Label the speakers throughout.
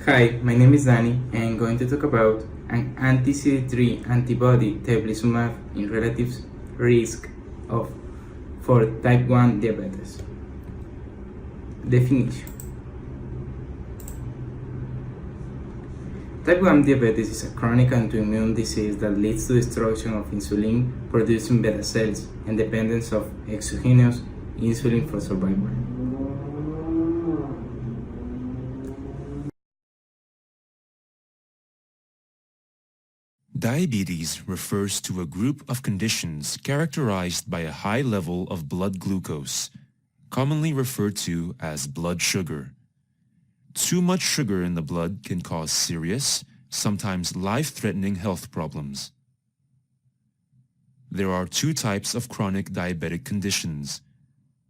Speaker 1: Hi, my name is Danny and I'm going to talk about an anti-CD3 antibody teplizumab in relative risk of for type 1 diabetes. Definition. Type 1 diabetes is a chronic autoimmune disease that leads to destruction of insulin-producing beta cells and dependence of exogenous insulin for survival.
Speaker 2: Diabetes refers to a group of conditions characterized by a high level of blood glucose, commonly referred to as blood sugar. Too much sugar in the blood can cause serious, sometimes life-threatening health problems. There are two types of chronic diabetic conditions: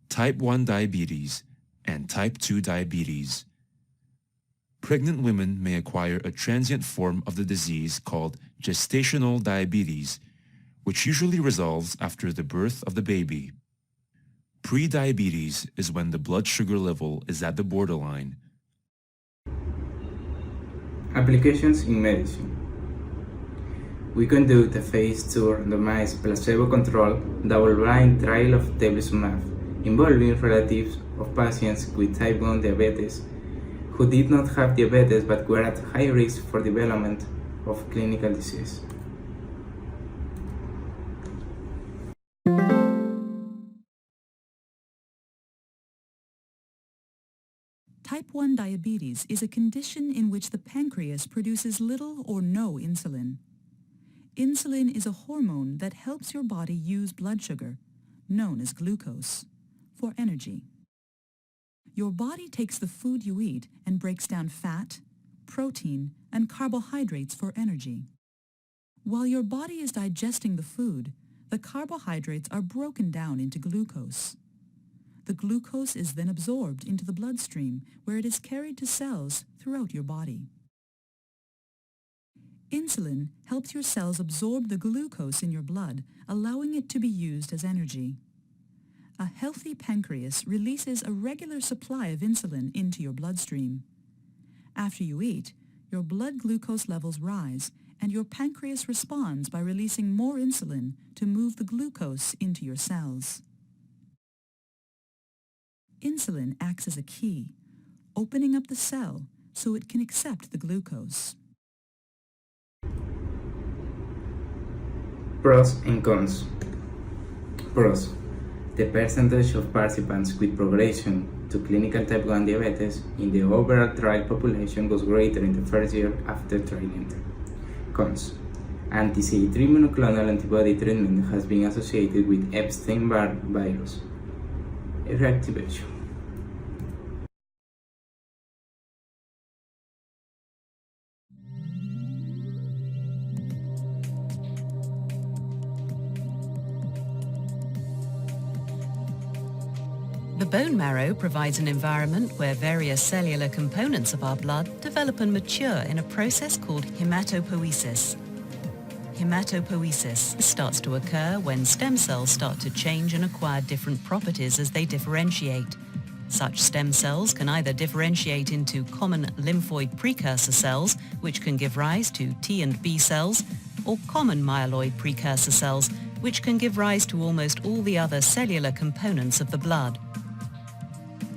Speaker 2: type 1 diabetes and type 2 diabetes. Pregnant women may acquire a transient form of the disease called gestational diabetes, which usually resolves after the birth of the baby. Prediabetes is when the blood sugar level is at the borderline.
Speaker 1: Applications in medicine. We conduct a phase 2 randomized placebo-controlled double-blind trial of teplizumab involving relatives of patients with type 1 diabetes who did not have diabetes but were at high risk for development of clinical disease.
Speaker 3: Type 1 diabetes is a condition in which the pancreas produces little or no insulin. Insulin is a hormone that helps your body use blood sugar, known as glucose, for energy. Your body takes the food you eat and breaks down fat, protein, and carbohydrates for energy. While your body is digesting the food, the carbohydrates are broken down into glucose. The glucose is then absorbed into the bloodstream, where it is carried to cells throughout your body. Insulin helps your cells absorb the glucose in your blood, allowing it to be used as energy. A healthy pancreas releases a regular supply of insulin into your bloodstream. After you eat, your blood glucose levels rise, and your pancreas responds by releasing more insulin to move the glucose into your cells. Insulin acts as a key, opening up the cell so it can accept the glucose.
Speaker 1: Pros and cons. Pros. The percentage of participants with progression to clinical type 1 diabetes in the overall trial population was greater in the first year after trial entry. Cons. Anti-CD3 monoclonal antibody treatment has been associated with Epstein-Barr virus reactivation.
Speaker 4: The bone marrow provides an environment where various cellular components of our blood develop and mature in a process called hematopoiesis. Hematopoiesis starts to occur when stem cells start to change and acquire different properties as they differentiate. Such stem cells can either differentiate into common lymphoid precursor cells, which can give rise to T and B cells, or common myeloid precursor cells, which can give rise to almost all the other cellular components of the blood.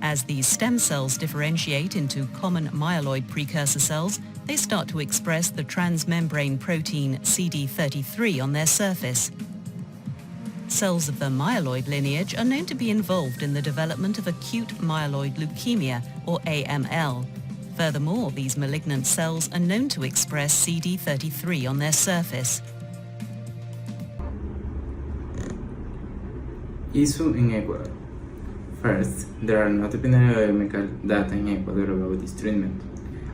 Speaker 4: As these stem cells differentiate into common myeloid precursor cells, they start to express the transmembrane protein CD3 on their surface. Cells of the myeloid lineage are known to be involved in the development of acute myeloid leukemia, or AML. Furthermore, these malignant cells are known to express CD3 on their surface.
Speaker 1: Issue in Ecuador. First, there are not epidemiological data in Ecuador about this treatment.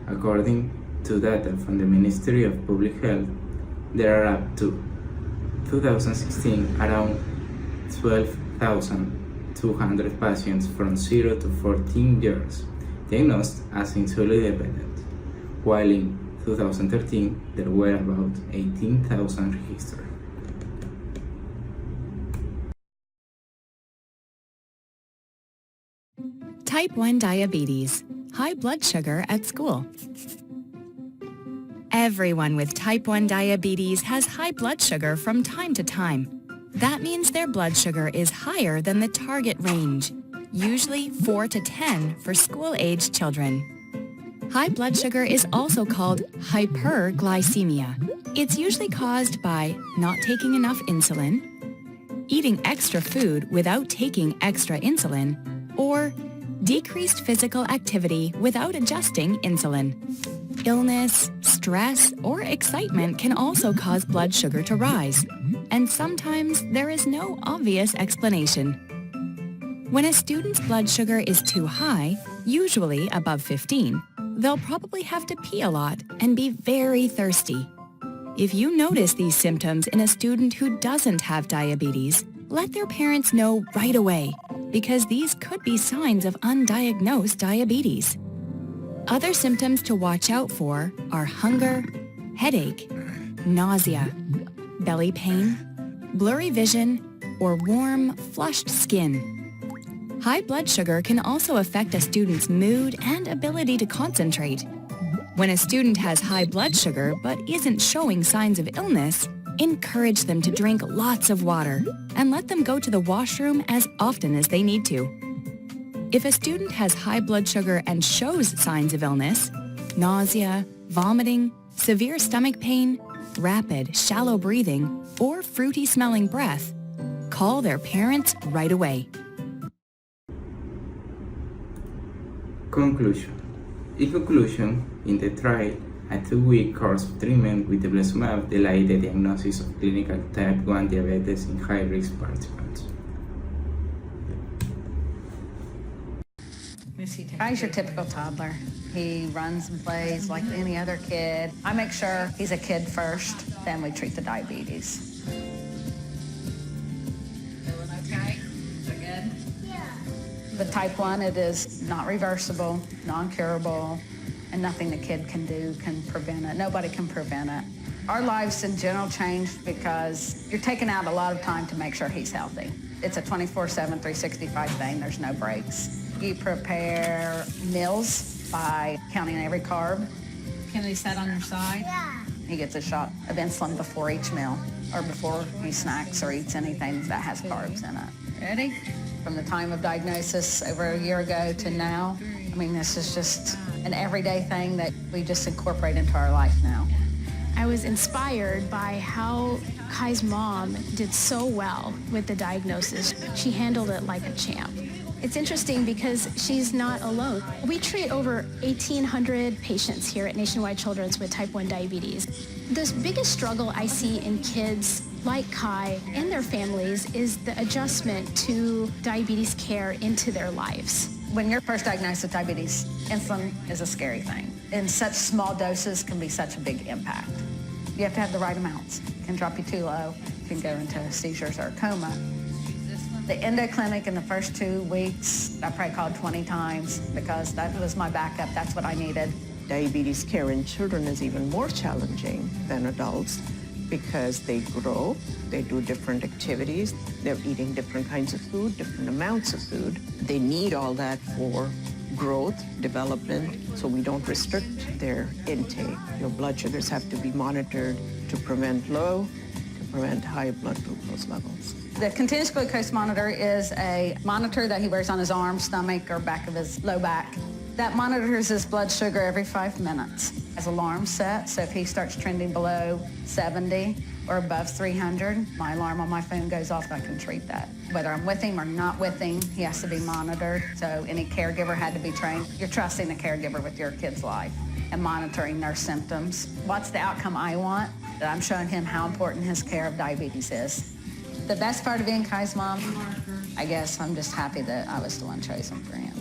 Speaker 1: According to data from the Ministry of Public Health, there are up to 2016 around 12,200 patients from 0 to 14 years diagnosed as insulin dependent, while in 2013 there were about 18,000 registered.
Speaker 5: Type 1 diabetes, high blood sugar at school. Everyone with type 1 diabetes has high blood sugar from time to time. That means their blood sugar is higher than the target range, usually 4 to 10 for school-aged children. High blood sugar is also called hyperglycemia. It's usually caused by not taking enough insulin, eating extra food without taking extra insulin, or decreased physical activity without adjusting insulin. Illness, stress, or excitement can also cause blood sugar to rise, and sometimes there is no obvious explanation. When a student's blood sugar is too high, usually above 15, they'll probably have to pee a lot and be very thirsty. If you notice these symptoms in a student who doesn't have diabetes, let their parents know right away, because these could be signs of undiagnosed diabetes. Other symptoms to watch out for are hunger, headache, nausea, belly pain, blurry vision, or warm, flushed skin. High blood sugar can also affect a student's mood and ability to concentrate. When a student has high blood sugar but isn't showing signs of illness, encourage them to drink lots of water and let them go to the washroom as often as they need to. If a student has high blood sugar and shows signs of illness, nausea, vomiting, severe stomach pain, rapid, shallow breathing, or fruity smelling breath, call their parents right away.
Speaker 1: Conclusion. In conclusion, in the trial, a 2-week course of treatment with eblesumab delayed the diagnosis of clinical type 1 diabetes in high-risk participants.
Speaker 6: Kai's your typical toddler. He runs and plays like any other kid. I make sure he's a kid first, then we treat the diabetes. Feeling okay? Is that good? Yeah. The type 1, it is not reversible, non-curable, and nothing the kid can do can prevent it. Nobody can prevent it. Our lives in general changed because you're taking out a lot of time to make sure he's healthy. It's a 24/7, 365 thing. There's no breaks. You prepare meals by counting every carb. Can he sit on your side? Yeah. He gets a shot of insulin before each meal or before he snacks or eats anything that has carbs in it. Ready? From the time of diagnosis over a year ago to now, I mean, this is just an everyday thing that we just incorporate into our life now.
Speaker 7: I was inspired by how Kai's mom did so well with the diagnosis. She handled it like a champ. It's interesting because she's not alone. We treat over 1,800 patients here at Nationwide Children's with type 1 diabetes. The biggest struggle I see in kids like Kai and their families is the adjustment to diabetes care into their lives.
Speaker 6: When you're first diagnosed with diabetes, insulin is a scary thing. In such small doses can be such a big impact. You have to have the right amounts. It can drop you too low, you can go into seizures or a coma. The endo clinic in the first 2 weeks, I probably called 20 times because that was my backup. That's what I needed.
Speaker 8: Diabetes care in children is even more challenging than adults because they grow, they do different activities, they're eating different kinds of food, different amounts of food. They need all that for growth, development, so we don't restrict their intake. Your blood sugars have to be monitored to prevent low, to prevent high blood glucose levels.
Speaker 6: The continuous glucose monitor is a monitor that he wears on his arm, stomach, or back of his low back. That monitors his blood sugar every 5 minutes. Has alarm set, so if he starts trending below 70 or above 300, my alarm on my phone goes off and I can treat that. Whether I'm with him or not with him, he has to be monitored. So any caregiver had to be trained. You're trusting the caregiver with your kid's life and monitoring their symptoms. What's the outcome I want? That I'm showing him how important his care of diabetes is. The best part of being Kai's mom, I guess I'm just happy that I was the one chosen for him.